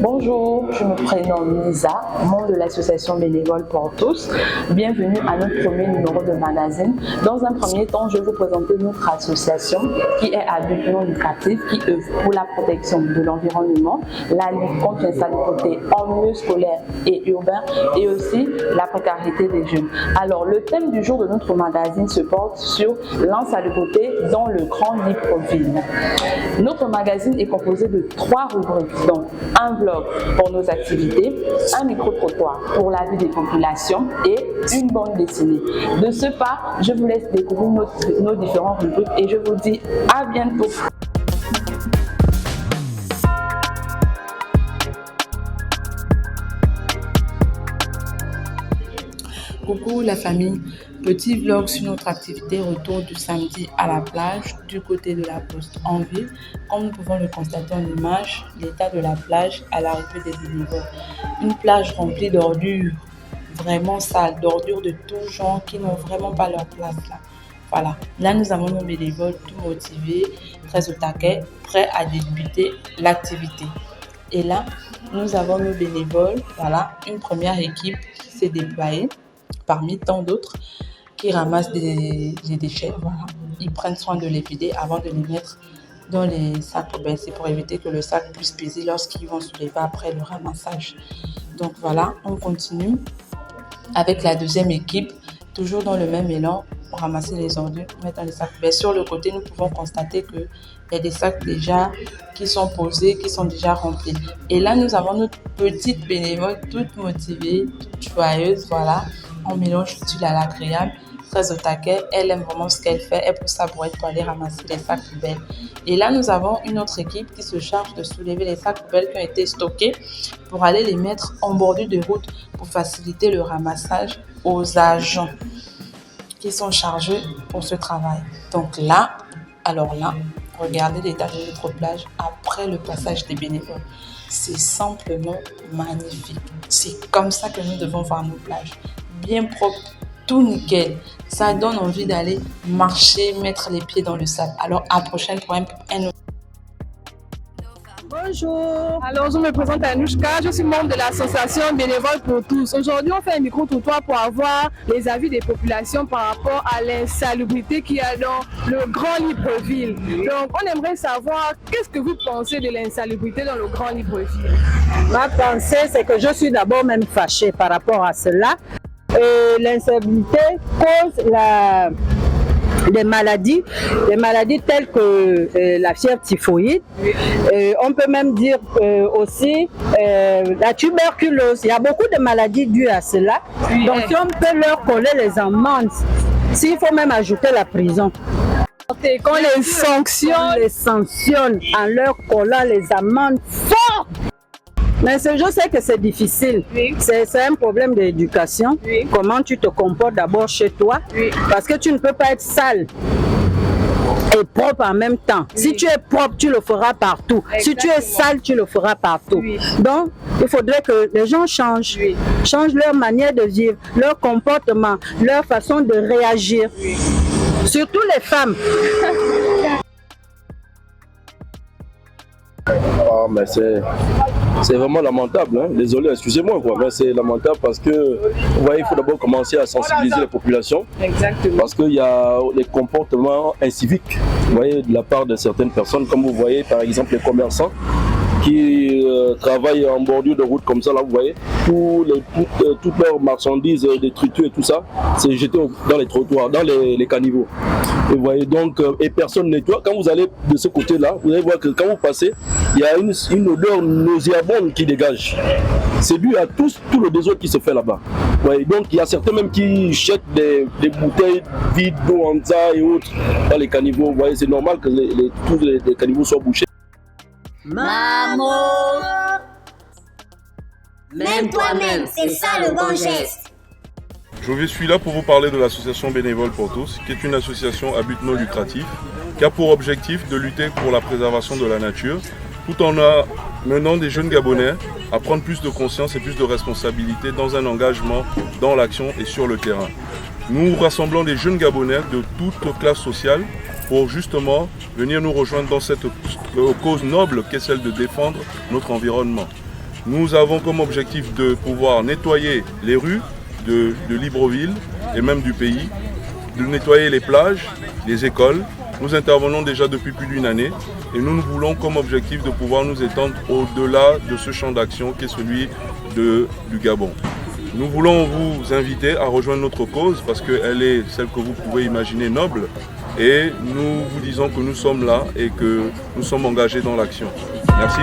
Bonjour, je me prénomme Lisa, membre de l'association bénévole pour tous. Bienvenue à notre premier numéro de magazine. Dans un premier temps, je vais vous présenter notre association qui est à but non lucratif, qui œuvre pour la protection de l'environnement, la lutte contre l'insalubrité en milieu scolaire et urbain et aussi la précarité des jeunes. Alors, le thème du jour de notre magazine se porte sur l'insalubrité dans le grand Libreville. Notre magazine est composé de 3 rubriques, donc un vlog pour nos activités, un micro-trottoir pour la vie des populations et une bande dessinée. De ce pas, je vous laisse découvrir nos différentes rubriques et je vous dis à bientôt. Coucou la famille, petit vlog sur notre activité retour du samedi à la plage du côté de la Poste en ville. Comme nous pouvons le constater en image, l'état de la plage à l'arrivée des bénévoles. Une plage remplie d'ordures, vraiment sales, d'ordures de tout genre qui n'ont vraiment pas leur place là. Voilà, là nous avons nos bénévoles tout motivés, très au taquet, prêts à débuter l'activité. Et là, nous avons nos bénévoles, voilà, une première équipe qui s'est déployée parmi tant d'autres qui ramassent des déchets. Voilà. Ils prennent soin de les vider avant de les mettre dans les sacs. C'est pour éviter que le sac puisse peser lorsqu'ils vont se lever après le ramassage. Donc voilà, on continue avec la deuxième équipe, toujours dans le même élan, pour ramasser les ordures, mettre dans les sacs. Sur le côté, nous pouvons constater qu'il y a des sacs déjà qui sont posés, qui sont déjà remplis. Et là, nous avons notre petite bénévole, toute motivée, toute joyeuse, voilà. On mélange l'utile à l'agréable, très au taquet. Elle aime vraiment ce qu'elle fait. Elle pousse sa brouette pour aller ramasser les sacs poubelles. Et là, nous avons une autre équipe qui se charge de soulever les sacs poubelles qui ont été stockés pour aller les mettre en bordure de route pour faciliter le ramassage aux agents qui sont chargés pour ce travail. Donc là, regardez l'état de notre plage après le passage des bénévoles. C'est simplement magnifique. C'est comme ça que nous devons voir nos plages. Bien propre, tout nickel. Ça donne envie d'aller marcher, mettre les pieds dans le sable. Alors, à la prochaine pour un autre. Bonjour. Alors, je me présente Anouchka, je suis membre de l'association Bénévole pour tous. Aujourd'hui, on fait un micro-trottoir pour avoir les avis des populations par rapport à l'insalubrité qu'il y a dans le Grand Libreville. Donc, on aimerait savoir qu'est-ce que vous pensez de l'insalubrité dans le Grand Libreville. Ma pensée, c'est que je suis d'abord même fâchée par rapport à cela. L'insalubrité cause des maladies telles que la fièvre typhoïde. On peut même dire aussi la tuberculose. Il y a beaucoup de maladies dues à cela. Donc si on peut leur coller les amendes, s'il faut même ajouter la prison. Qu'on les sanctionne en leur collant les amendes fortes. Mais je sais que c'est difficile. Oui. C'est un problème d'éducation. Oui. Comment tu te comportes d'abord chez toi. Oui. Parce que tu ne peux pas être sale et propre en même temps. Oui. Si tu es propre, tu le feras partout. Exactement. Si tu es sale, tu le feras partout. Oui. Donc, il faudrait que les gens changent. Oui. Changent leur manière de vivre, leur comportement, leur façon de réagir. Oui. Surtout les femmes. Ah, mais c'est vraiment lamentable, hein. Désolé, excusez-moi, mais c'est lamentable parce que, vous voyez, il faut d'abord commencer à sensibiliser les populations. Exactement. Parce qu'il y a des comportements inciviques, vous voyez, de la part de certaines personnes, comme vous voyez, par exemple, les commerçants qui travaillent en bordure de route comme ça, là, vous voyez, toutes leurs marchandises, des tritus et tout ça, c'est jeté dans les trottoirs, dans les caniveaux. Et vous voyez donc, et personne nettoie. Quand vous allez de ce côté-là, vous allez voir que quand vous passez, il y a une odeur nauséabonde qui dégage. C'est dû à tout le désordre qui se fait là-bas. Ouais, donc il y a certains même qui jettent des bouteilles vides d'eau en ça et autres dans les caniveaux. Vous voyez, c'est normal que tous les caniveaux soient bouchés. Maman, même toi-même, c'est ça le bon geste. Je suis là pour vous parler de l'association Bénévole pour tous, qui est une association à but non lucratif, qui a pour objectif de lutter pour la préservation de la nature, tout en amenant des jeunes Gabonais à prendre plus de conscience et plus de responsabilité dans un engagement, dans l'action et sur le terrain. Nous rassemblons des jeunes Gabonais de toutes classes sociales pour justement venir nous rejoindre dans cette cause noble qu'est celle de défendre notre environnement. Nous avons comme objectif de pouvoir nettoyer les rues de Libreville et même du pays, de nettoyer les plages, les écoles. Nous intervenons déjà depuis plus d'une année et nous voulons comme objectif de pouvoir nous étendre au-delà de ce champ d'action qui est celui du Gabon. Nous voulons vous inviter à rejoindre notre cause parce qu'elle est celle que vous pouvez imaginer noble et nous vous disons que nous sommes là et que nous sommes engagés dans l'action. Merci.